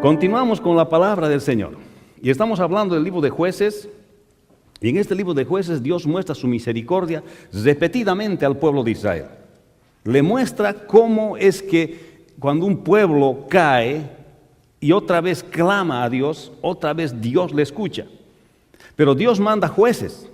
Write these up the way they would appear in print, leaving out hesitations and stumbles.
Continuamos con la palabra del Señor y estamos hablando del libro de Jueces. Y en este libro de Jueces Dios muestra su misericordia repetidamente al pueblo de Israel. Le muestra cómo es que cuando un pueblo cae y otra vez clama a Dios, otra vez Dios le escucha. Pero Dios manda jueces,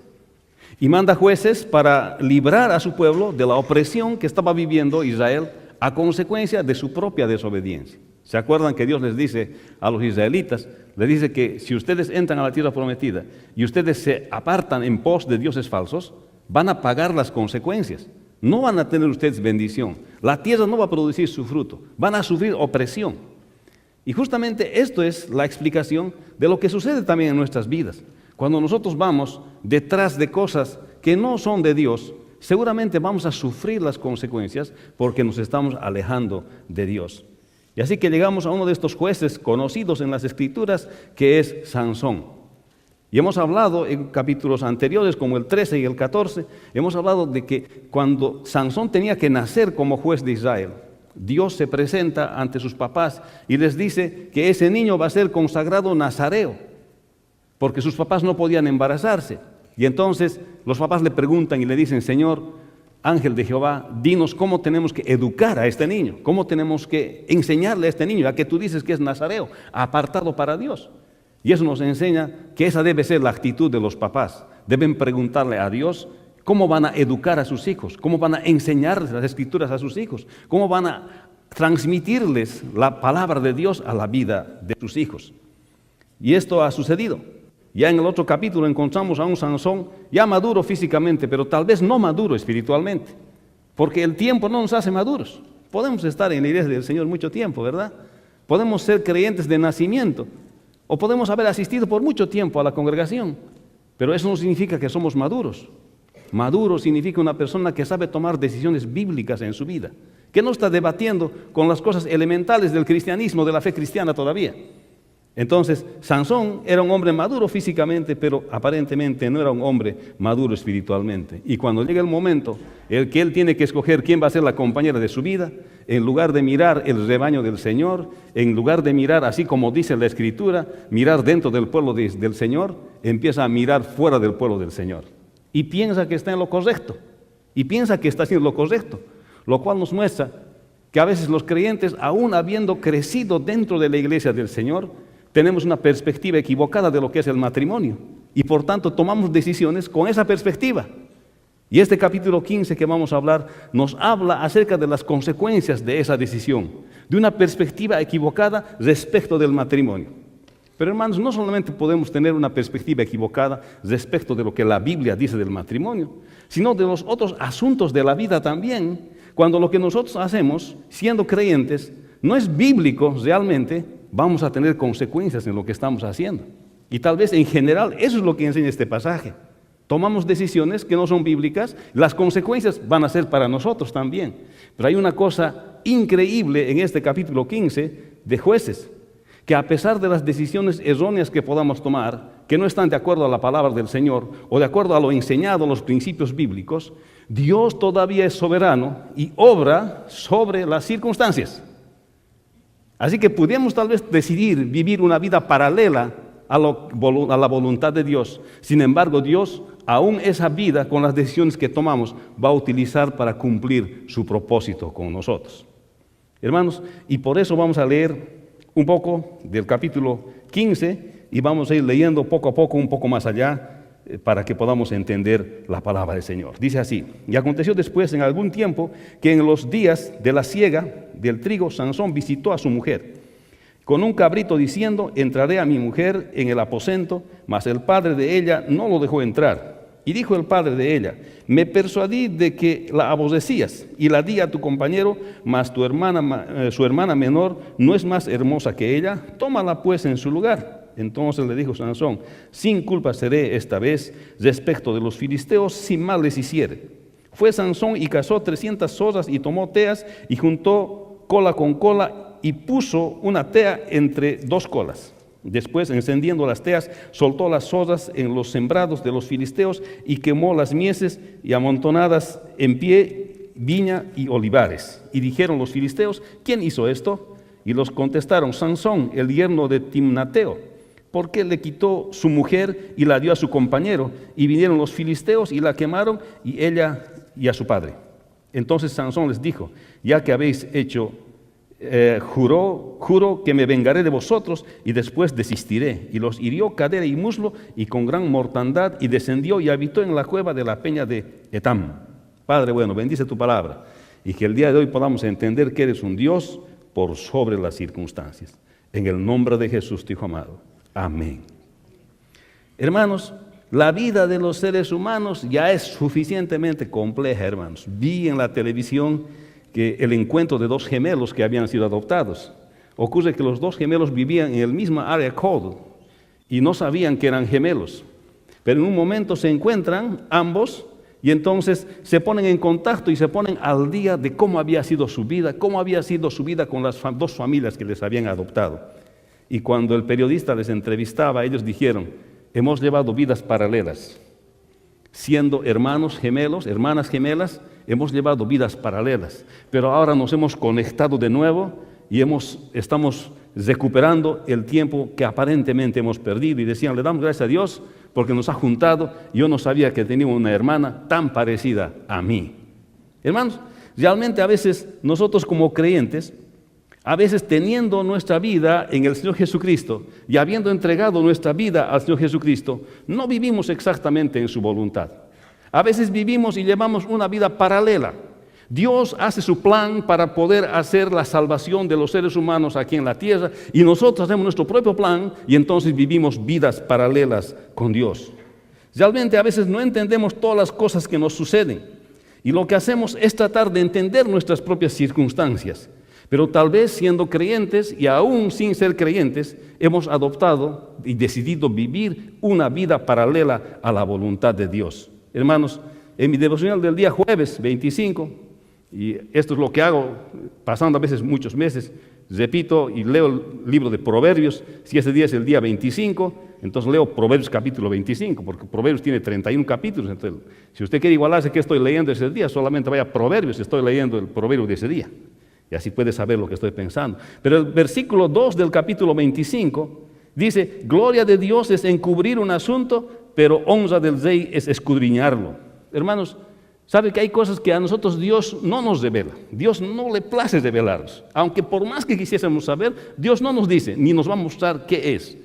y manda jueces para librar a su pueblo de la opresión que estaba viviendo Israel a consecuencia de su propia desobediencia. ¿Se acuerdan que Dios les dice a los israelitas? Les dice que si ustedes entran a la tierra prometida y ustedes se apartan en pos de dioses falsos, van a pagar las consecuencias. No van a tener ustedes bendición. La tierra no va a producir su fruto. Van a sufrir opresión. Y justamente esto es la explicación de lo que sucede también en nuestras vidas. Cuando nosotros vamos detrás de cosas que no son de Dios, seguramente vamos a sufrir las consecuencias porque nos estamos alejando de Dios. Y así que llegamos a uno de estos jueces conocidos en las Escrituras, que es Sansón. Y hemos hablado en capítulos anteriores, como el 13 y el 14, hemos hablado de que cuando Sansón tenía que nacer como juez de Israel, Dios se presenta ante sus papás y les dice que ese niño va a ser consagrado nazareo, porque sus papás no podían embarazarse. Y entonces los papás le preguntan y le dicen: Señor, ángel de Jehová, dinos cómo tenemos que educar a este niño, cómo tenemos que enseñarle a este niño, ya que tú dices que es nazareo, apartado para Dios. Y eso nos enseña que esa debe ser la actitud de los papás. Deben preguntarle a Dios cómo van a educar a sus hijos, cómo van a enseñarles las Escrituras a sus hijos, cómo van a transmitirles la palabra de Dios a la vida de sus hijos. Y esto ha sucedido. Ya en el otro capítulo encontramos a un Sansón ya maduro físicamente, pero tal vez no maduro espiritualmente, porque el tiempo no nos hace maduros. Podemos estar en la iglesia del Señor mucho tiempo, ¿verdad? Podemos ser creyentes de nacimiento, o podemos haber asistido por mucho tiempo a la congregación, pero eso no significa que somos maduros. Maduro significa una persona que sabe tomar decisiones bíblicas en su vida, que no está debatiendo con las cosas elementales del cristianismo, de la fe cristiana todavía. Entonces, Sansón era un hombre maduro físicamente, pero aparentemente no era un hombre maduro espiritualmente. Y cuando llega el momento en que él tiene que escoger quién va a ser la compañera de su vida, en lugar de mirar el rebaño del Señor, en lugar de mirar, así como dice la Escritura, mirar dentro del pueblo del Señor, empieza a mirar fuera del pueblo del Señor. Y piensa que está en lo correcto, y piensa que está haciendo lo correcto, lo cual nos muestra que a veces los creyentes, aún habiendo crecido dentro de la iglesia del Señor, tenemos una perspectiva equivocada de lo que es el matrimonio y por tanto tomamos decisiones con esa perspectiva. Y este capítulo 15 que vamos a hablar nos habla acerca de las consecuencias de esa decisión, de una perspectiva equivocada respecto del matrimonio. Pero hermanos, no solamente podemos tener una perspectiva equivocada respecto de lo que la Biblia dice del matrimonio, sino de los otros asuntos de la vida también, cuando lo que nosotros hacemos, siendo creyentes, no es bíblico realmente, vamos a tener consecuencias en lo que estamos haciendo. Y tal vez en general eso es lo que enseña este pasaje. Tomamos decisiones que no son bíblicas, las consecuencias van a ser para nosotros también. Pero hay una cosa increíble en este capítulo 15 de Jueces, que a pesar de las decisiones erróneas que podamos tomar, que no están de acuerdo a la palabra del Señor o de acuerdo a lo enseñado, los principios bíblicos, Dios todavía es soberano y obra sobre las circunstancias. Así que podemos tal vez decidir vivir una vida paralela a la voluntad de Dios. Sin embargo, Dios, aún esa vida, con las decisiones que tomamos, va a utilizar para cumplir su propósito con nosotros. Hermanos, y por eso vamos a leer un poco del capítulo 15 y vamos a ir leyendo poco a poco, un poco más allá, para que podamos entender la palabra del Señor. Dice así: y aconteció después en algún tiempo que en los días de la siega del trigo, Sansón visitó a su mujer con un cabrito diciendo: entraré a mi mujer en el aposento, mas el padre de ella no lo dejó entrar. Y dijo el padre de ella: me persuadí de que la aborrecías y la di a tu compañero, mas tu hermana, su hermana menor no es más hermosa que ella, tómala pues en su lugar. Entonces le dijo Sansón: sin culpa seré esta vez respecto de los filisteos, si mal les hiciere. Fue Sansón y cazó 300 zorras y tomó teas y juntó cola con cola y puso una tea entre dos colas. Después, encendiendo las teas, soltó las zorras en los sembrados de los filisteos y quemó las mieses y amontonadas en pie, viña y olivares. Y dijeron los filisteos: ¿quién hizo esto? Y los contestaron: Sansón, el yerno de Timnateo, porque le quitó su mujer y la dio a su compañero. Y vinieron los filisteos y la quemaron, y ella y a su padre. Entonces Sansón les dijo: ya que habéis hecho, juro que me vengaré de vosotros y después desistiré. Y los hirió cadera y muslo y con gran mortandad, y descendió y habitó en la cueva de la peña de Etam. Padre bueno, bendice tu palabra, y que el día de hoy podamos entender que eres un Dios por sobre las circunstancias. En el nombre de Jesús, tu Hijo amado. Amén. Hermanos, la vida de los seres humanos ya es suficientemente compleja, hermanos. Vi en la televisión que el encuentro de dos gemelos que habían sido adoptados. Ocurre que los dos gemelos vivían en el mismo area code y no sabían que eran gemelos. Pero en un momento se encuentran ambos y entonces se ponen en contacto y se ponen al día de cómo había sido su vida con las dos familias que les habían adoptado. Y cuando el periodista les entrevistaba, ellos dijeron: hemos llevado vidas paralelas. Siendo hermanos gemelos, hermanas gemelas, hemos llevado vidas paralelas. Pero ahora nos hemos conectado de nuevo y estamos recuperando el tiempo que aparentemente hemos perdido. Y decían: le damos gracias a Dios porque nos ha juntado. Yo no sabía que tenía una hermana tan parecida a mí. Hermanos, realmente a veces nosotros como creyentes, a veces teniendo nuestra vida en el Señor Jesucristo y habiendo entregado nuestra vida al Señor Jesucristo, no vivimos exactamente en su voluntad. A veces vivimos y llevamos una vida paralela. Dios hace su plan para poder hacer la salvación de los seres humanos aquí en la tierra, y nosotros hacemos nuestro propio plan y entonces vivimos vidas paralelas con Dios. Realmente a veces no entendemos todas las cosas que nos suceden y lo que hacemos es tratar de entender nuestras propias circunstancias. Pero tal vez siendo creyentes y aún sin ser creyentes, hemos adoptado y decidido vivir una vida paralela a la voluntad de Dios. Hermanos, en mi devocional del día jueves 25, y esto es lo que hago pasando a veces muchos meses, repito y leo el libro de Proverbios. Si ese día es el día 25, entonces leo Proverbios capítulo 25, porque Proverbios tiene 31 capítulos. Entonces, si usted quiere igualarse qué estoy leyendo ese día, solamente vaya a Proverbios, estoy leyendo el Proverbio de ese día. Y así puede saber lo que estoy pensando. Pero el versículo 2 del capítulo 25 dice: gloria de Dios es encubrir un asunto, pero honra del rey es escudriñarlo. Hermanos, ¿sabe que hay cosas que a nosotros Dios no nos revela? Dios no le place revelarnos. Aunque por más que quisiésemos saber, Dios no nos dice, ni nos va a mostrar qué es.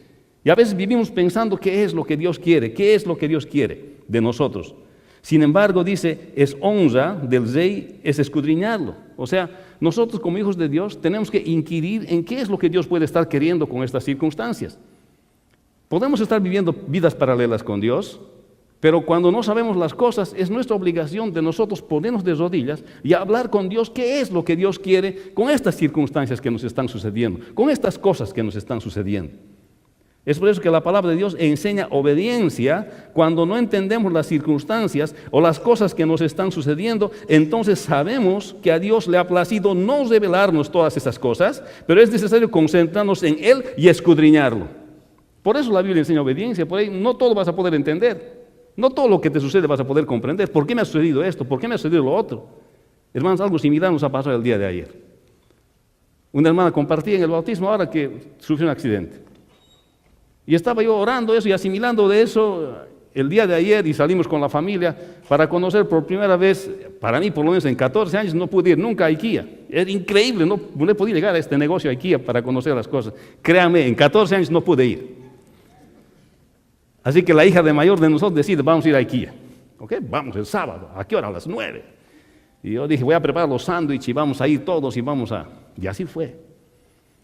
Y a veces vivimos pensando qué es lo que Dios quiere, qué es lo que Dios quiere de nosotros. Sin embargo, dice, es honra del rey, es escudriñarlo. O sea, nosotros como hijos de Dios tenemos que inquirir en qué es lo que Dios puede estar queriendo con estas circunstancias. Podemos estar viviendo vidas paralelas con Dios, pero cuando no sabemos las cosas, es nuestra obligación de nosotros ponernos de rodillas y hablar con Dios qué es lo que Dios quiere con estas circunstancias que nos están sucediendo, con estas cosas que nos están sucediendo. Es por eso que la palabra de Dios enseña obediencia. Cuando no entendemos las circunstancias o las cosas que nos están sucediendo, entonces sabemos que a Dios le ha placido no revelarnos todas esas cosas, pero es necesario concentrarnos en Él y escudriñarlo. Por eso la Biblia enseña obediencia. Por ahí no todo vas a poder entender, no todo lo que te sucede vas a poder comprender. ¿Por qué me ha sucedido esto? ¿Por qué me ha sucedido lo otro? Hermanos, algo similar nos ha pasado el día de ayer. Una hermana compartía en el bautismo ahora que sufrió un accidente. Y estaba yo orando eso y asimilando de eso el día de ayer, y salimos con la familia para conocer por primera vez, para mí por lo menos en 14 años no pude ir nunca a IKEA. Es increíble, no podía llegar a este negocio a IKEA para conocer las cosas. Créame, en 14 años no pude ir. Así que la hija de mayor de nosotros decide, vamos a ir a IKEA. ¿Ok? Vamos el sábado. ¿A qué hora? A las 9. Y yo dije, voy a preparar los sándwiches y vamos a ir todos y vamos a... Y así fue.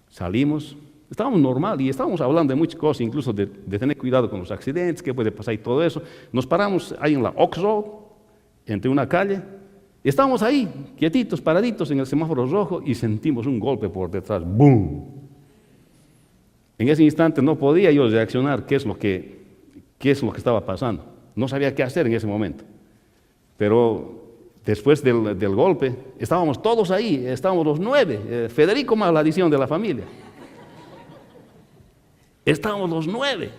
Salimos. Estábamos normal y estábamos hablando de muchas cosas, incluso de tener cuidado con los accidentes, qué puede pasar y todo eso. Nos paramos ahí en la Ox Road, entre una calle, y estábamos ahí, quietitos, paraditos en el semáforo rojo, y sentimos un golpe por detrás, ¡boom! En ese instante no podía yo reaccionar qué es lo que estaba pasando. No sabía qué hacer en ese momento. Pero después del golpe, estábamos todos ahí, estábamos los 9, Federico más la adición de la familia. Estábamos los 9.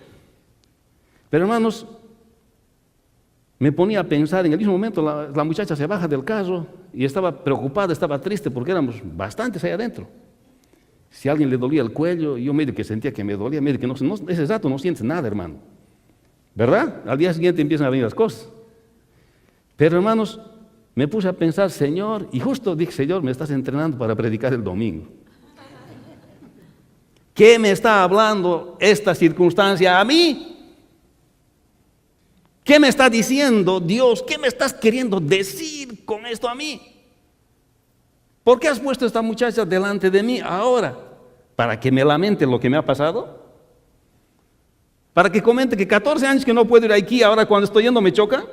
Pero hermanos, me ponía a pensar, en el mismo momento la muchacha se baja del carro y estaba preocupada, estaba triste porque éramos bastantes ahí adentro. Si a alguien le dolía el cuello, yo medio que sentía que me dolía, medio que no, ese rato no sientes nada, hermano. ¿Verdad? Al día siguiente empiezan a venir las cosas. Pero hermanos, me puse a pensar, Señor, y justo dije, Señor, me estás entrenando para predicar el domingo. ¿Qué me está hablando esta circunstancia a mí? ¿Qué me está diciendo Dios? ¿Qué me estás queriendo decir con esto a mí? ¿Por qué has puesto a esta muchacha delante de mí ahora? ¿Para que me lamente lo que me ha pasado? ¿Para que comente que 14 años que no puedo ir aquí, ahora cuando estoy yendo me choca?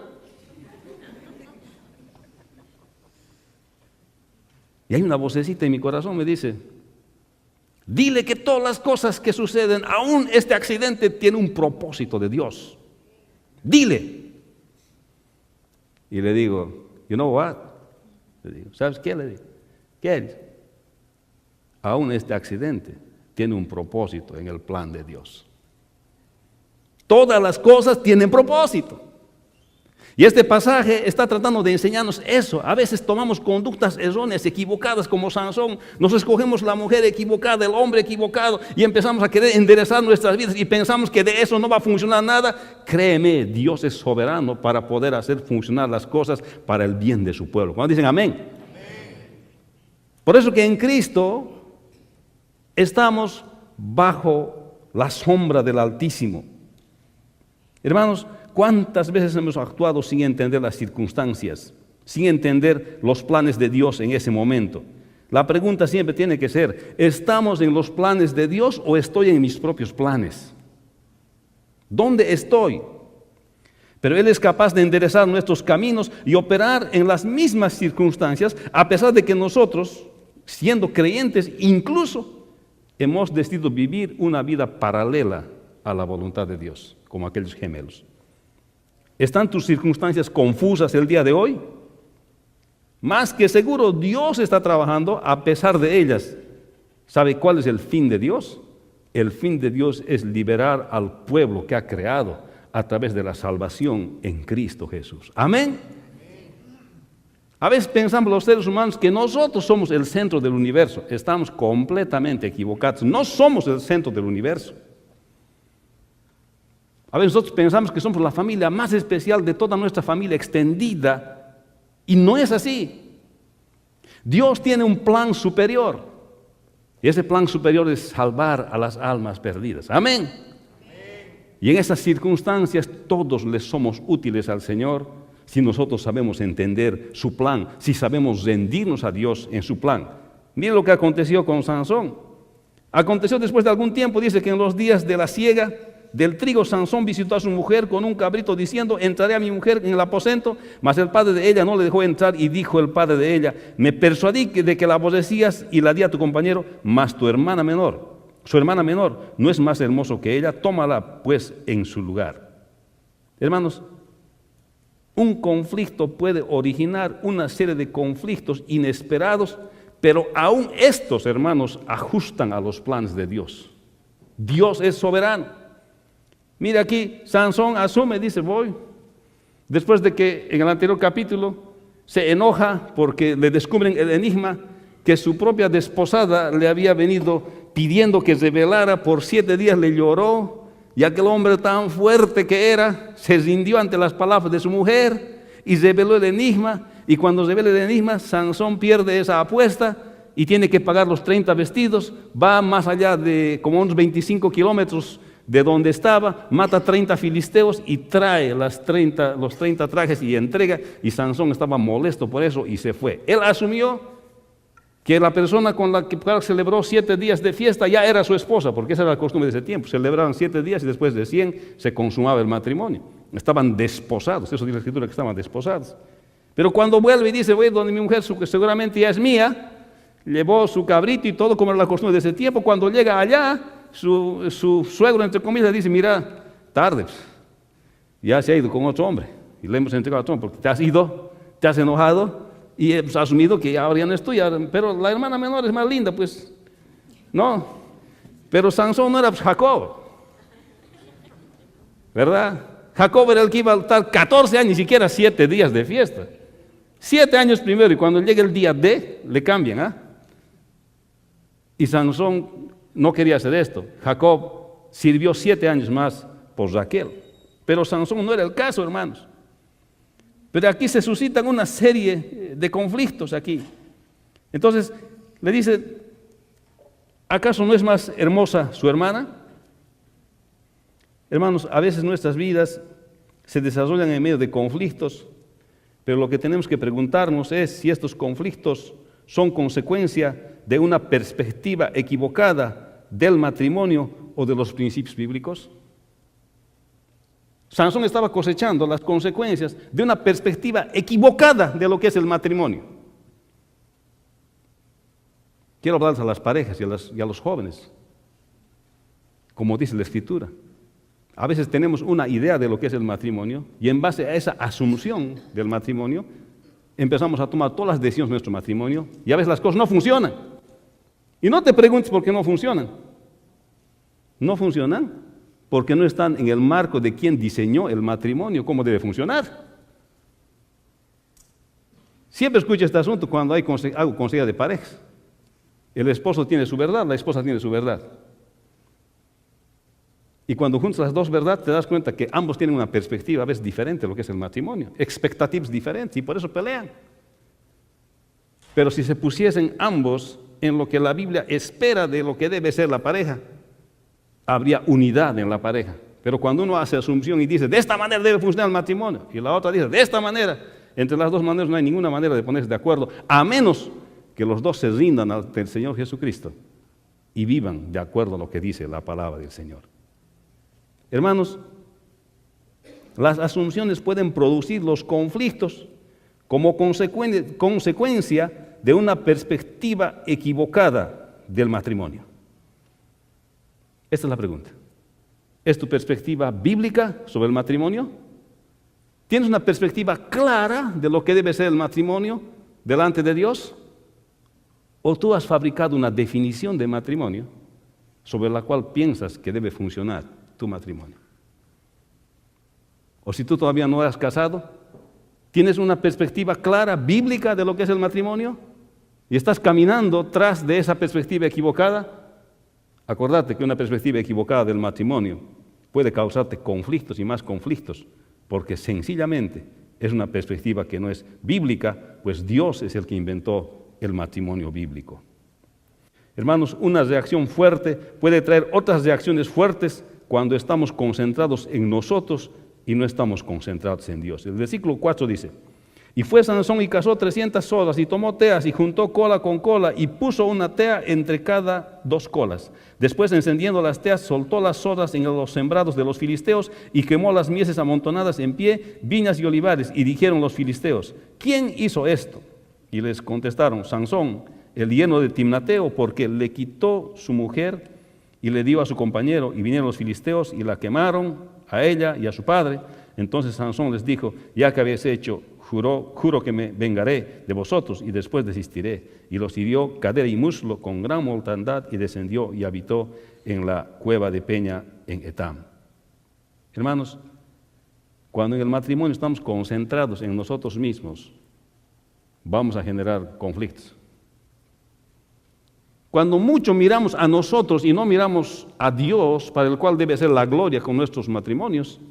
Y hay una vocecita en mi corazón me dice, dile que todas las cosas que suceden, aún este accidente, tiene un propósito de Dios. Dile. Y le digo, you know what? Le digo, ¿sabes qué? Le digo, ¿qué es? Aún este accidente tiene un propósito en el plan de Dios. Todas las cosas tienen propósito. Y este pasaje está tratando de enseñarnos eso. A veces tomamos conductas erróneas, equivocadas, como Sansón. Nos escogemos la mujer equivocada, el hombre equivocado, y empezamos a querer enderezar nuestras vidas y pensamos que de eso no va a funcionar nada. Créeme, Dios es soberano para poder hacer funcionar las cosas para el bien de su pueblo. ¿Cuándo dicen amén? Amén. Por eso que en Cristo estamos bajo la sombra del Altísimo. Hermanos, ¿cuántas veces hemos actuado sin entender las circunstancias, sin entender los planes de Dios en ese momento? La pregunta siempre tiene que ser, ¿estamos en los planes de Dios o estoy en mis propios planes? ¿Dónde estoy? Pero Él es capaz de enderezar nuestros caminos y operar en las mismas circunstancias, a pesar de que nosotros, siendo creyentes, incluso hemos decidido vivir una vida paralela a la voluntad de Dios, como aquellos gemelos. ¿Están tus circunstancias confusas el día de hoy? Más que seguro, Dios está trabajando a pesar de ellas. ¿Sabe cuál es el fin de Dios? El fin de Dios es liberar al pueblo que ha creado a través de la salvación en Cristo Jesús. Amén. A veces pensamos los seres humanos que nosotros somos el centro del universo. Estamos completamente equivocados. No somos el centro del universo. A veces nosotros pensamos que somos la familia más especial de toda nuestra familia extendida, y no es así. Dios tiene un plan superior, y ese plan superior es salvar a las almas perdidas. Amén. Y en esas circunstancias todos les somos útiles al Señor si nosotros sabemos entender su plan, si sabemos rendirnos a Dios en su plan. Mire lo que aconteció con Sansón. Aconteció después de algún tiempo, dice que en los días de la siega del trigo, Sansón visitó a su mujer con un cabrito diciendo, entraré a mi mujer en el aposento, mas el padre de ella no le dejó entrar, y dijo el padre de ella, me persuadí de que la aborrecías y la di a tu compañero, mas tu hermana menor, su hermana menor, no es más hermoso que ella, tómala pues en su lugar. Hermanos, un conflicto puede originar una serie de conflictos inesperados, pero aún estos, hermanos, ajustan a los planes de Dios. Dios es soberano. Mira aquí, Sansón asume, dice, voy. Después de que en el anterior capítulo se enoja porque le descubren el enigma que su propia desposada le había venido pidiendo que revelara, por 7 días le lloró, y aquel hombre tan fuerte que era, se rindió ante las palabras de su mujer y reveló el enigma, y cuando revela el enigma, Sansón pierde esa apuesta y tiene que pagar los 30 vestidos, va más allá de como unos 25 kilómetros de donde estaba, mata 30 filisteos y trae los 30 trajes y entrega, y Sansón estaba molesto por eso y se fue. Él asumió que la persona con la que celebró 7 días de fiesta ya era su esposa, porque esa era la costumbre de ese tiempo. Celebraban 7 días y después de 100 se consumaba el matrimonio. Estaban desposados, eso dice la Escritura, que estaban desposados. Pero cuando vuelve y dice, voy donde mi mujer, que seguramente ya es mía, llevó su cabrito y todo como era la costumbre de ese tiempo. Cuando llega allá, su suegro, entre comillas, le dice, mira, tarde, ya se ha ido con otro hombre, y le hemos entregado a otro hombre, porque te has ido, te has enojado, y hemos asumido que ahora ya no es tuya, pero la hermana menor es más linda, pues, no, pero Sansón no era Jacob, ¿verdad? Jacob era el que iba a estar 14 años, ni siquiera 7 días de fiesta, 7 años primero, y cuando llega el día D, le cambian, ¿ah? Y Sansón no quería hacer esto. Jacob sirvió 7 años más por Raquel. Pero Sansón no era el caso, hermanos. Pero aquí se suscitan una serie de conflictos aquí. Entonces le dice, ¿acaso no es más hermosa su hermana? Hermanos, a veces nuestras vidas se desarrollan en medio de conflictos, pero lo que tenemos que preguntarnos es si estos conflictos son consecuencia de una perspectiva equivocada del matrimonio o de los principios bíblicos. Sansón estaba cosechando las consecuencias de una perspectiva equivocada de lo que es el matrimonio. Quiero hablarles a las parejas y a los jóvenes, como dice la Escritura. A veces tenemos una idea de lo que es el matrimonio y en base a esa asunción del matrimonio empezamos a tomar todas las decisiones de nuestro matrimonio y a veces las cosas no funcionan. Y no te preguntes por qué no funcionan. No funcionan porque no están en el marco de quien diseñó el matrimonio, cómo debe funcionar. Siempre escucho este asunto cuando hago consejería de parejas. El esposo tiene su verdad, la esposa tiene su verdad. Y cuando juntas las dos verdades te das cuenta que ambos tienen una perspectiva a veces diferente de lo que es el matrimonio, expectativas diferentes y por eso pelean. Pero si se pusiesen ambos en lo que la Biblia espera de lo que debe ser la pareja, habría unidad en la pareja. Pero cuando uno hace asunción y dice, de esta manera debe funcionar el matrimonio, y la otra dice, de esta manera, entre las dos maneras no hay ninguna manera de ponerse de acuerdo, a menos que los dos se rindan ante el Señor Jesucristo y vivan de acuerdo a lo que dice la palabra del Señor. Hermanos, las asunciones pueden producir los conflictos como consecuencia de una perspectiva equivocada del matrimonio. Esta es la pregunta. ¿Es tu perspectiva bíblica sobre el matrimonio? ¿Tienes una perspectiva clara de lo que debe ser el matrimonio delante de Dios? ¿O tú has fabricado una definición de matrimonio sobre la cual piensas que debe funcionar tu matrimonio? O si tú todavía no has casado, ¿tienes una perspectiva clara, bíblica de lo que es el matrimonio? ¿Y estás caminando tras de esa perspectiva equivocada? Acordate que una perspectiva equivocada del matrimonio puede causarte conflictos y más conflictos, porque sencillamente es una perspectiva que no es bíblica, pues Dios es el que inventó el matrimonio bíblico. Hermanos, una reacción fuerte puede traer otras reacciones fuertes cuando estamos concentrados en nosotros y no estamos concentrados en Dios. El versículo 4 dice, y fue Sansón y cazó 300 sodas y tomó teas y juntó cola con cola y puso una tea entre cada 2 colas. Después, encendiendo las teas, soltó las sodas en los sembrados de los filisteos y quemó las mieses amontonadas en pie, viñas y olivares. Y dijeron los filisteos, ¿quién hizo esto? Y les contestaron, Sansón, el yerno de Timnateo, porque le quitó su mujer y le dio a su compañero. Y vinieron los filisteos y la quemaron a ella y a su padre. Entonces Sansón les dijo, ya que habéis hecho, juro que me vengaré de vosotros y después desistiré. Y los hirió cadera y muslo con gran mortandad y descendió y habitó en la cueva de peña en Etam. Hermanos, cuando en el matrimonio estamos concentrados en nosotros mismos, vamos a generar conflictos. Cuando mucho miramos a nosotros y no miramos a Dios, para el cual debe ser la gloria con nuestros matrimonios,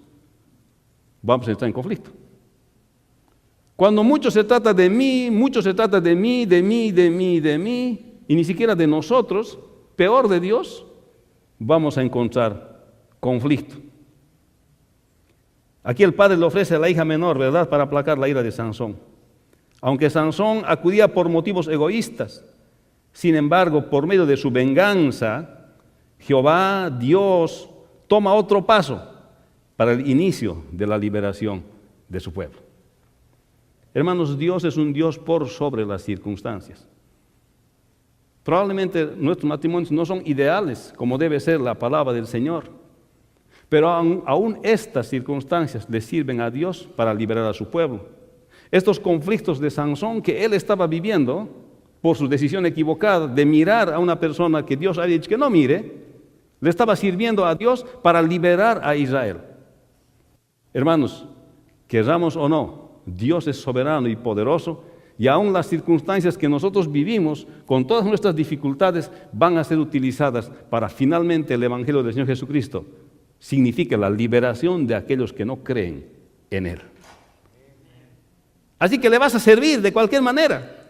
vamos a estar en conflicto. Cuando mucho se trata de mí, mucho se trata de mí, y ni siquiera de nosotros, peor de Dios, vamos a encontrar conflicto. Aquí el padre le ofrece a la hija menor, ¿verdad?, para aplacar la ira de Sansón. Aunque Sansón acudía por motivos egoístas, sin embargo, por medio de su venganza, Jehová, Dios, toma otro paso para el inicio de la liberación de su pueblo. Hermanos, Dios es un Dios por sobre las circunstancias. Probablemente nuestros matrimonios no son ideales, como debe ser la palabra del Señor, pero aún estas circunstancias le sirven a Dios para liberar a su pueblo. Estos conflictos de Sansón que él estaba viviendo por su decisión equivocada de mirar a una persona que Dios había dicho que no mire, le estaba sirviendo a Dios para liberar a Israel. Hermanos, querramos o no, Dios es soberano y poderoso y aún las circunstancias que nosotros vivimos, con todas nuestras dificultades, van a ser utilizadas para finalmente el Evangelio del Señor Jesucristo. Significa la liberación de aquellos que no creen en Él. Así que le vas a servir de cualquier manera.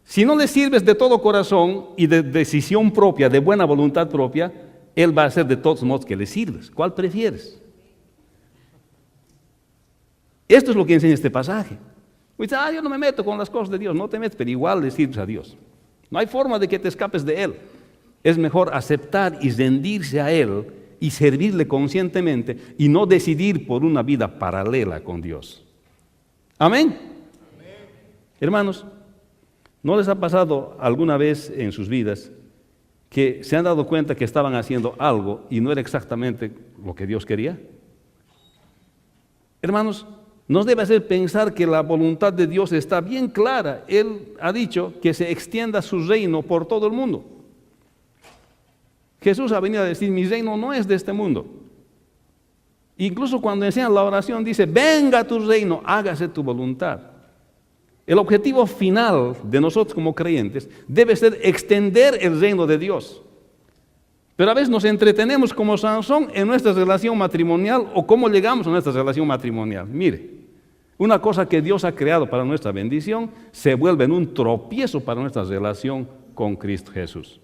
Si no le sirves de todo corazón y de decisión propia, de buena voluntad propia, Él va a hacer de todos modos que le sirves. ¿Cuál prefieres? Esto es lo que enseña este pasaje. Dice, yo no me meto con las cosas de Dios. No te metes, pero igual le sirves a Dios. No hay forma de que te escapes de Él. Es mejor aceptar y rendirse a Él y servirle conscientemente y no decidir por una vida paralela con Dios. Amén. Hermanos, ¿no les ha pasado alguna vez en sus vidas que se han dado cuenta que estaban haciendo algo y no era exactamente lo que Dios quería? Hermanos, nos debe hacer pensar que la voluntad de Dios está bien clara. Él ha dicho que se extienda su reino por todo el mundo. Jesús ha venido a decir, mi reino no es de este mundo. Incluso cuando enseña la oración dice, venga tu reino, hágase tu voluntad. El objetivo final de nosotros como creyentes debe ser extender el reino de Dios. Pero a veces nos entretenemos como Sansón en nuestra relación matrimonial o cómo llegamos a nuestra relación matrimonial. Mire, una cosa que Dios ha creado para nuestra bendición se vuelve en un tropiezo para nuestra relación con Cristo Jesús.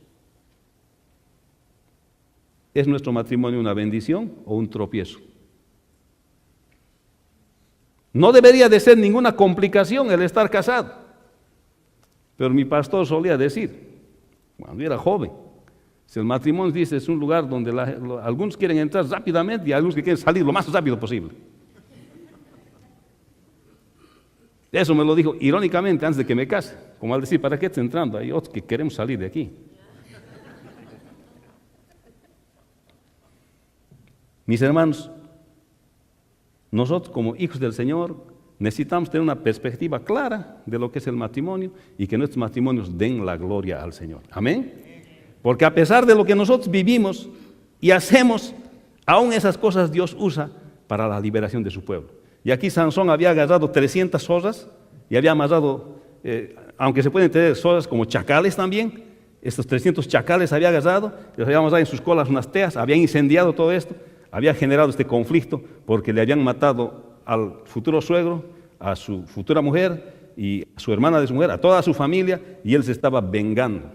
¿Es nuestro matrimonio una bendición o un tropiezo? No debería de ser ninguna complicación el estar casado. Pero mi pastor solía decir, cuando era joven, si el matrimonio dice es un lugar donde algunos quieren entrar rápidamente y algunos que quieren salir lo más rápido posible. Eso me lo dijo irónicamente antes de que me case, como al decir, ¿para qué estás entrando? Hay otros que queremos salir de aquí. Mis hermanos, nosotros como hijos del Señor necesitamos tener una perspectiva clara de lo que es el matrimonio y que nuestros matrimonios den la gloria al Señor. Amén. Porque a pesar de lo que nosotros vivimos y hacemos, aún esas cosas Dios usa para la liberación de su pueblo. Y aquí Sansón había agarrado 300 zorras y había amarrado, aunque se pueden tener zorras como chacales también, estos 300 chacales había agarrado, les había amarrado en sus colas unas teas, había incendiado todo esto. Había generado este conflicto porque le habían matado al futuro suegro, a su futura mujer y a su hermana de su mujer, a toda su familia, y él se estaba vengando.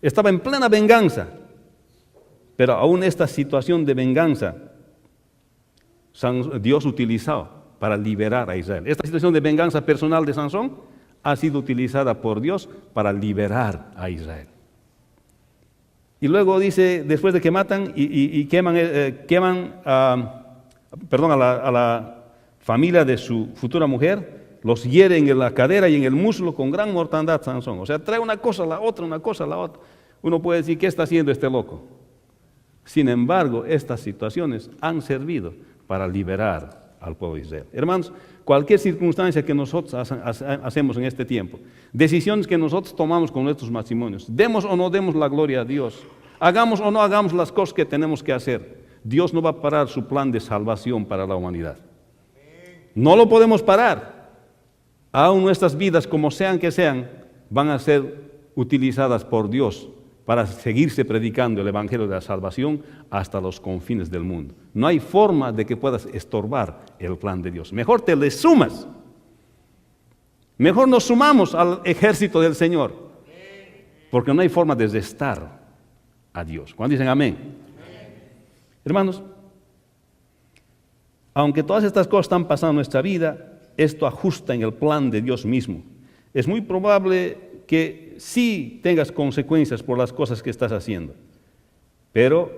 Estaba en plena venganza, pero aún esta situación de venganza Dios utilizó para liberar a Israel. Esta situación de venganza personal de Sansón ha sido utilizada por Dios para liberar a Israel. Y luego dice, después de que matan y queman a la familia de su futura mujer, los hieren en la cadera y en el muslo con gran mortandad Sansón. O sea, trae una cosa a la otra, una cosa a la otra. Uno puede decir, ¿qué está haciendo este loco? Sin embargo, estas situaciones han servido para liberar al pueblo de Israel. Hermanos, cualquier circunstancia que nosotros hacemos en este tiempo, decisiones que nosotros tomamos con nuestros matrimonios, demos o no demos la gloria a Dios, hagamos o no hagamos las cosas que tenemos que hacer, Dios no va a parar su plan de salvación para la humanidad. No lo podemos parar. Aún nuestras vidas, como sean que sean, van a ser utilizadas por Dios para seguirse predicando el Evangelio de la salvación hasta los confines del mundo. No hay forma de que puedas estorbar el plan de Dios. Mejor te le sumas. Mejor nos sumamos al ejército del Señor. Porque no hay forma de restar a Dios. ¿Cuándo dicen amén? Hermanos, aunque todas estas cosas están pasando en nuestra vida, esto ajusta en el plan de Dios mismo. Es muy probable que sí tengas consecuencias por las cosas que estás haciendo, pero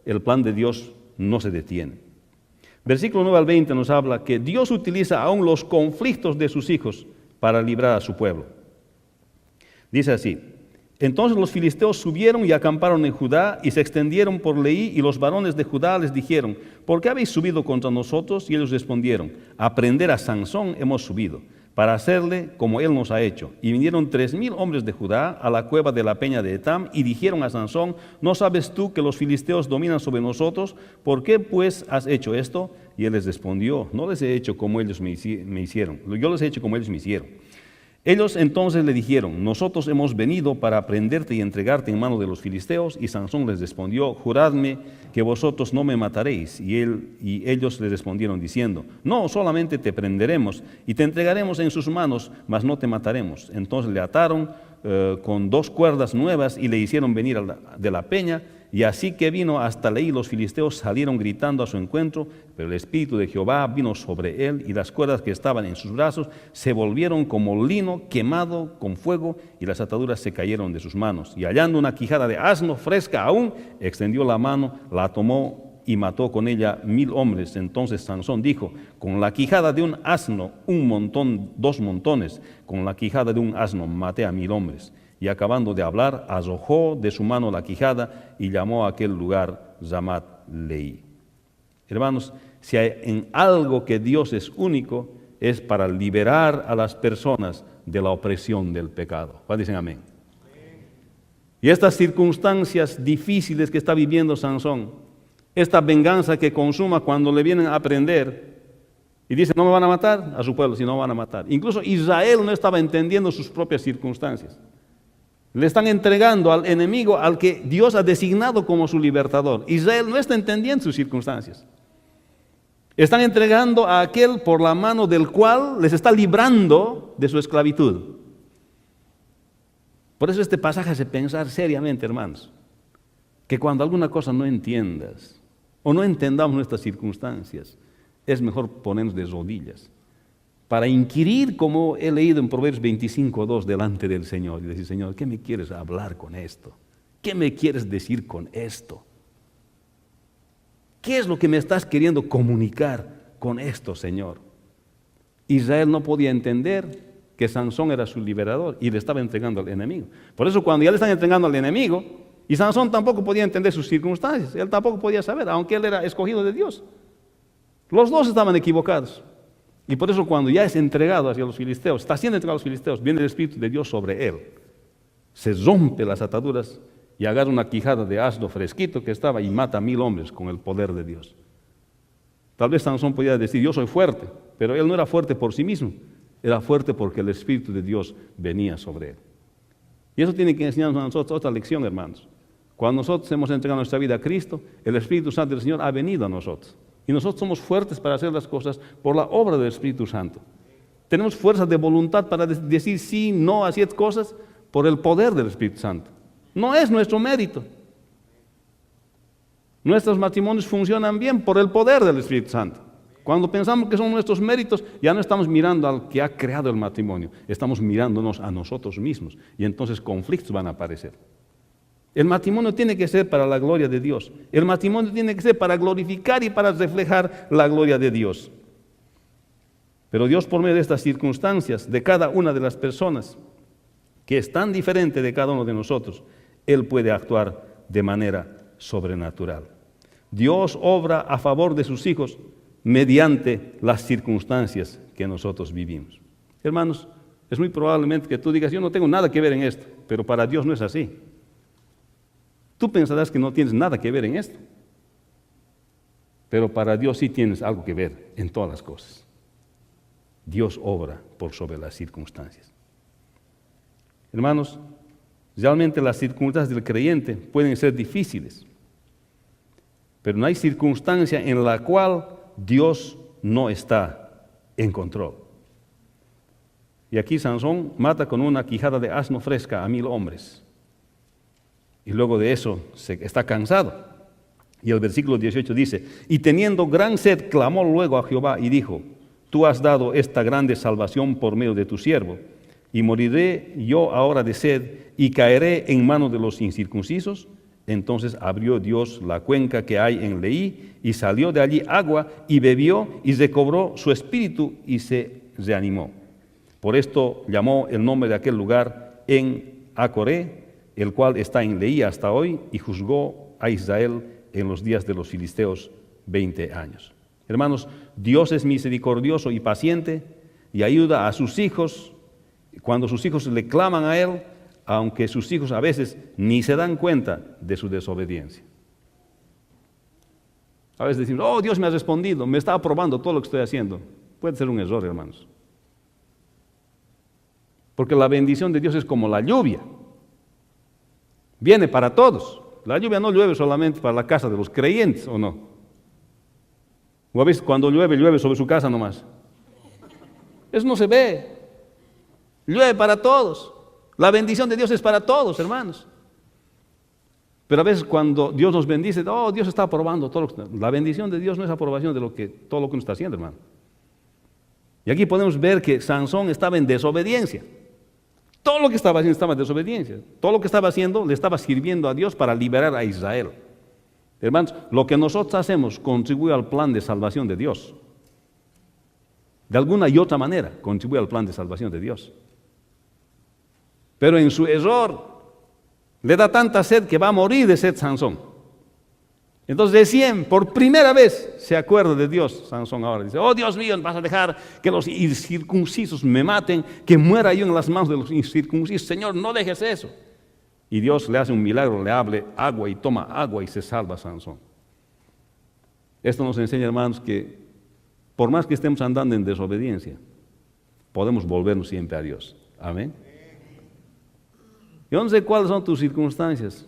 el plan de Dios no se detiene. Versículo 9 al 20 nos habla que Dios utiliza aún los conflictos de sus hijos para librar a su pueblo. Dice así: entonces los filisteos subieron y acamparon en Judá y se extendieron por Leí, y los varones de Judá les dijeron: ¿por qué habéis subido contra nosotros? Y ellos respondieron: a prender a Sansón hemos subido, para hacerle como él nos ha hecho. Y vinieron 3,000 hombres de Judá a la cueva de la peña de Etam y dijeron a Sansón: ¿no sabes tú que los filisteos dominan sobre nosotros? ¿Por qué pues has hecho esto? Y él les respondió, no les he hecho como ellos me hicieron, yo les he hecho como ellos me hicieron. Ellos entonces le dijeron, nosotros hemos venido para prenderte y entregarte en manos de los filisteos. Y Sansón les respondió, juradme que vosotros no me mataréis. Y ellos le respondieron diciendo, no, solamente te prenderemos y te entregaremos en sus manos, mas no te mataremos. Entonces le ataron con 2 cuerdas nuevas y le hicieron venir de la peña. Y así que vino hasta Leí, los filisteos salieron gritando a su encuentro, pero el Espíritu de Jehová vino sobre él, y las cuerdas que estaban en sus brazos se volvieron como lino quemado con fuego, y las ataduras se cayeron de sus manos. Y hallando una quijada de asno fresca aún, extendió la mano, la tomó y mató con ella 1000 hombres. Entonces Sansón dijo, con la quijada de un asno 1 montón, 2 montones, con la quijada de un asno maté a 1000 hombres. Y acabando de hablar, arrojó de su mano la quijada y llamó a aquel lugar Ramat Leí. Hermanos, si hay en algo que Dios es único, es para liberar a las personas de la opresión del pecado. ¿Cuántos dicen amén? Y estas circunstancias difíciles que está viviendo Sansón, esta venganza que consuma cuando le vienen a prender y dice, no me van a matar a su pueblo, sino van a matar. Incluso Israel no estaba entendiendo sus propias circunstancias. Le están entregando al enemigo al que Dios ha designado como su libertador. Israel no está entendiendo sus circunstancias. Están entregando a aquel por la mano del cual les está librando de su esclavitud. Por eso este pasaje hace pensar seriamente, hermanos, que cuando alguna cosa no entiendas o no entendamos nuestras circunstancias, es mejor ponernos de rodillas para inquirir, como he leído en Proverbios 25:2, delante del Señor y decir, Señor, ¿qué me quieres hablar con esto? ¿Qué me quieres decir con esto? ¿Qué es lo que me estás queriendo comunicar con esto, Señor? Israel no podía entender que Sansón era su liberador y le estaba entregando al enemigo. Por eso cuando ya le están entregando al enemigo, y Sansón tampoco podía entender sus circunstancias, él tampoco podía saber, aunque él era escogido de Dios. Los dos estaban equivocados. Y por eso cuando ya es entregado hacia los filisteos, está siendo entregado a los filisteos, viene el Espíritu de Dios sobre él. Se rompe las ataduras y agarra una quijada de asno fresquito que estaba y mata a 1000 hombres con el poder de Dios. Tal vez Sansón podía decir, yo soy fuerte, pero él no era fuerte por sí mismo, era fuerte porque el Espíritu de Dios venía sobre él. Y eso tiene que enseñarnos a nosotros otra lección, hermanos. Cuando nosotros hemos entregado nuestra vida a Cristo, el Espíritu Santo del Señor ha venido a nosotros. Y nosotros somos fuertes para hacer las cosas por la obra del Espíritu Santo. Tenemos fuerza de voluntad para decir sí, no a ciertas cosas por el poder del Espíritu Santo. No es nuestro mérito. Nuestros matrimonios funcionan bien por el poder del Espíritu Santo. Cuando pensamos que son nuestros méritos, ya no estamos mirando al que ha creado el matrimonio, estamos mirándonos a nosotros mismos. Y entonces conflictos van a aparecer. El matrimonio tiene que ser para la gloria de Dios. El matrimonio tiene que ser para glorificar y para reflejar la gloria de Dios. Pero Dios, por medio de estas circunstancias, de cada una de las personas, que es tan diferente de cada uno de nosotros, Él puede actuar de manera sobrenatural. Dios obra a favor de sus hijos mediante las circunstancias que nosotros vivimos. Hermanos, es muy probablemente que tú digas, yo no tengo nada que ver en esto, pero para Dios no es así. Tú pensarás que no tienes nada que ver en esto, pero para Dios sí tienes algo que ver en todas las cosas. Dios obra por sobre las circunstancias. Hermanos, realmente las circunstancias del creyente pueden ser difíciles, pero no hay circunstancia en la cual Dios no está en control. Y aquí Sansón mata con una quijada de asno fresca a 1000 hombres. Y luego de eso está cansado. Y el versículo 18 dice, y teniendo gran sed, clamó luego a Jehová y dijo, tú has dado esta grande salvación por medio de tu siervo, y moriré yo ahora de sed, y caeré en manos de los incircuncisos. Entonces abrió Dios la cuenca que hay en Leí, y salió de allí agua, y bebió, y recobró su espíritu, y se reanimó. Por esto llamó el nombre de aquel lugar En Acoré, el cual está en Leí hasta hoy, y juzgó a Israel en los días de los filisteos 20 años. Hermanos, Dios es misericordioso y paciente, y ayuda a sus hijos cuando sus hijos le claman a Él, aunque sus hijos a veces ni se dan cuenta de su desobediencia. A veces decimos, oh, Dios me ha respondido, me está aprobando todo lo que estoy haciendo. Puede ser un error, hermanos. Porque la bendición de Dios es como la lluvia. Viene para todos. La lluvia no llueve solamente para la casa de los creyentes, ¿o no? O a veces cuando llueve, llueve sobre su casa nomás. Eso no se ve. Llueve para todos. La bendición de Dios es para todos, hermanos. Pero a veces cuando Dios nos bendice, oh, Dios está aprobando todo lo que... La bendición de Dios no es aprobación de todo lo que uno está haciendo, hermano. Y aquí podemos ver que Sansón estaba en desobediencia. Todo lo que estaba haciendo estaba en desobediencia. Todo lo que estaba haciendo le estaba sirviendo a Dios para liberar a Israel. Hermanos, lo que nosotros hacemos contribuye al plan de salvación de Dios. De alguna y otra manera contribuye al plan de salvación de Dios. Pero en su error le da tanta sed que va a morir de sed Sansón. Entonces recién, por primera vez, se acuerda de Dios, Sansón ahora. Dice, oh Dios mío, vas a dejar que los incircuncisos me maten, que muera yo en las manos de los incircuncisos. Señor, no dejes eso. Y Dios le hace un milagro, le hable agua y toma agua y se salva Sansón. Esto nos enseña, hermanos, que por más que estemos andando en desobediencia, podemos volvernos siempre a Dios. Amén. Yo no sé cuáles son tus circunstancias.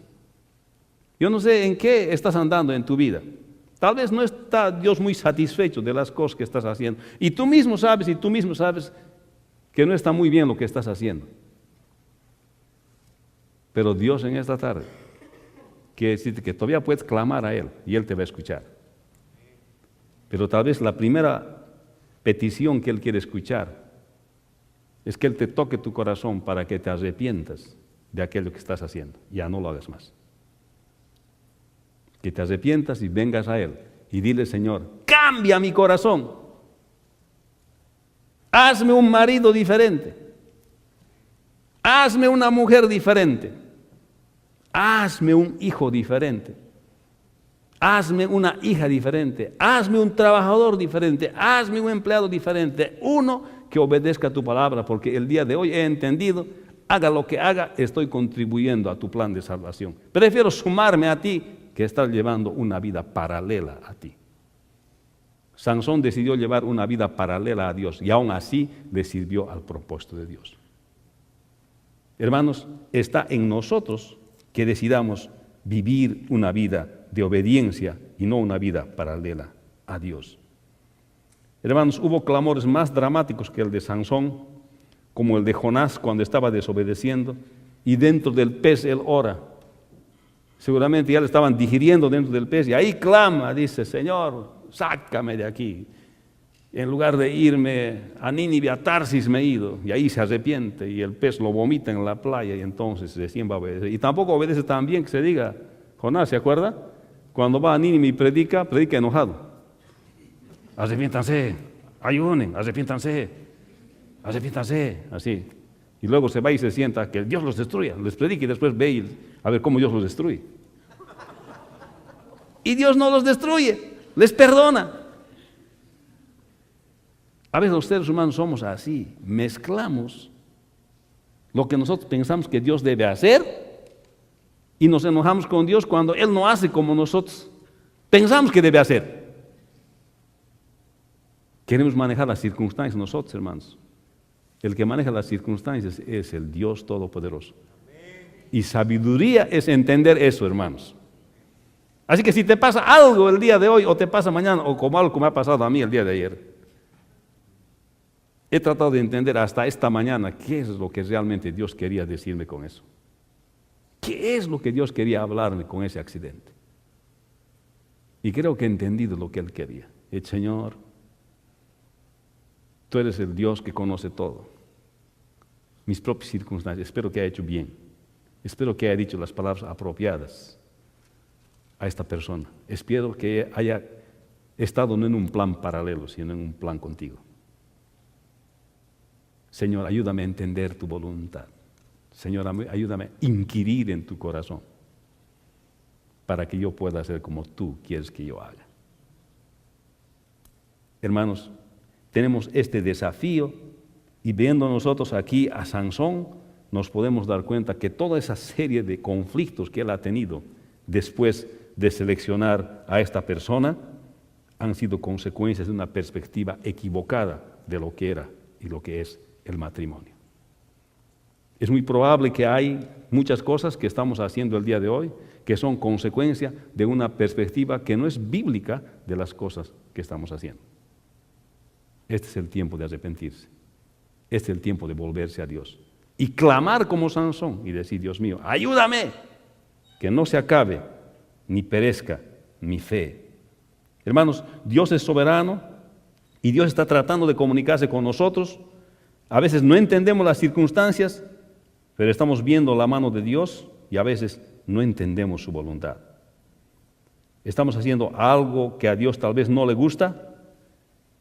Yo no sé en qué estás andando en tu vida. Tal vez no está Dios muy satisfecho de las cosas que estás haciendo. Y tú mismo sabes que no está muy bien lo que estás haciendo. Pero Dios en esta tarde quiere decirte que todavía puedes clamar a Él y Él te va a escuchar. Pero tal vez la primera petición que Él quiere escuchar es que Él te toque tu corazón para que te arrepientas de aquello que estás haciendo. Ya no lo hagas más. Que te arrepientas y vengas a Él y dile, Señor, cambia mi corazón. Hazme un marido diferente. Hazme una mujer diferente. Hazme un hijo diferente. Hazme una hija diferente. Hazme un trabajador diferente. Hazme un empleado diferente. Uno que obedezca a tu palabra, porque el día de hoy he entendido, haga lo que haga, estoy contribuyendo a tu plan de salvación. Prefiero sumarme a ti que estar llevando una vida paralela a ti. Sansón decidió llevar una vida paralela a Dios y aún así le sirvió al propósito de Dios. Hermanos, está en nosotros que decidamos vivir una vida de obediencia y no una vida paralela a Dios. Hermanos, hubo clamores más dramáticos que el de Sansón, como el de Jonás cuando estaba desobedeciendo, y dentro del pez él ora. Seguramente ya le estaban digiriendo dentro del pez y ahí clama, dice, Señor, sácame de aquí. En lugar de irme a Nínive, a Tarsis me he ido, y ahí se arrepiente y el pez lo vomita en la playa y entonces recién va a obedecer. Y tampoco obedece tan bien que se diga, Jonás, ¿se acuerda? Cuando va a Nínive y predica enojado. Arrepiéntanse, ayunen, arrepiéntanse, así. Y luego se va y se sienta que Dios los destruya, les predica y después ve a ver cómo Dios los destruye. Y Dios no los destruye, les perdona. A veces los seres humanos somos así, mezclamos lo que nosotros pensamos que Dios debe hacer y nos enojamos con Dios cuando Él no hace como nosotros pensamos que debe hacer. Queremos manejar las circunstancias nosotros, hermanos. El que maneja las circunstancias es el Dios Todopoderoso. Y sabiduría es entender eso, hermanos. Así que si te pasa algo el día de hoy, o te pasa mañana, o como algo que me ha pasado a mí el día de ayer, he tratado de entender hasta esta mañana qué es lo que realmente Dios quería decirme con eso. ¿Qué es lo que Dios quería hablarme con ese accidente? Y creo que he entendido lo que Él quería. El Señor, Tú eres el Dios que conoce todo. Mis propias circunstancias, espero que haya hecho bien. Espero que haya dicho las palabras apropiadas a esta persona. Espero que haya estado no en un plan paralelo, sino en un plan contigo. Señor, ayúdame a entender tu voluntad. Señor, ayúdame a inquirir en tu corazón para que yo pueda hacer como tú quieres que yo haga. Hermanos, tenemos este desafío y viendo nosotros aquí a Sansón, nos podemos dar cuenta que toda esa serie de conflictos que él ha tenido después de seleccionar a esta persona, han sido consecuencias de una perspectiva equivocada de lo que era y lo que es el matrimonio. Es muy probable que hay muchas cosas que estamos haciendo el día de hoy que son consecuencia de una perspectiva que no es bíblica de las cosas que estamos haciendo. Este es el tiempo de arrepentirse. Este es el tiempo de volverse a Dios. Y clamar como Sansón y decir, Dios mío, ayúdame, que no se acabe ni perezca mi fe. Hermanos, Dios es soberano y Dios está tratando de comunicarse con nosotros. A veces no entendemos las circunstancias, pero estamos viendo la mano de Dios y a veces no entendemos su voluntad. Estamos haciendo algo que a Dios tal vez no le gusta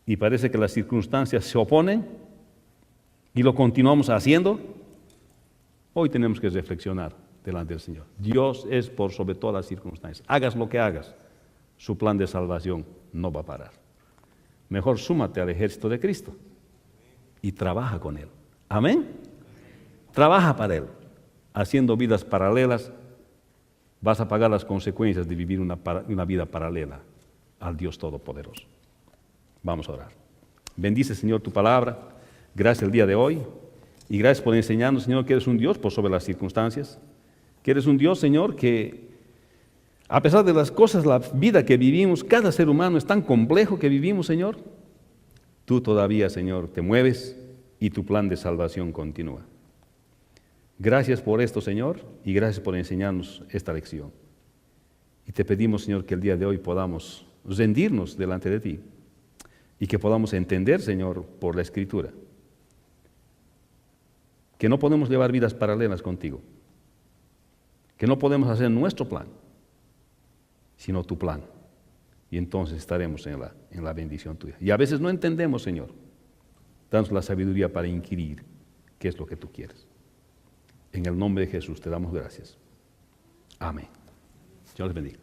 y parece que las circunstancias se oponen y lo continuamos haciendo. Hoy tenemos que reflexionar delante del Señor. Dios es por sobre todas las circunstancias. Hagas lo que hagas, su plan de salvación no va a parar. Mejor súmate al ejército de Cristo y trabaja con Él. Amén. Trabaja para Él. Haciendo vidas paralelas, vas a pagar las consecuencias de vivir una vida paralela al Dios Todopoderoso. Vamos a orar. Bendice, Señor, tu palabra. Gracias el día de hoy. Y gracias por enseñarnos, Señor, que eres un Dios por sobre las circunstancias. Que eres un Dios, Señor, que a pesar de las cosas, la vida que vivimos, cada ser humano es tan complejo que vivimos, Señor. Tú todavía, Señor, te mueves y tu plan de salvación continúa. Gracias por esto, Señor, y gracias por enseñarnos esta lección. Y te pedimos, Señor, que el día de hoy podamos rendirnos delante de ti y que podamos entender, Señor, por la Escritura, que no podemos llevar vidas paralelas contigo, que no podemos hacer nuestro plan, sino tu plan. Y entonces estaremos en la bendición tuya. Y a veces no entendemos, Señor. Danos la sabiduría para inquirir qué es lo que tú quieres. En el nombre de Jesús te damos gracias. Amén. Dios les bendiga.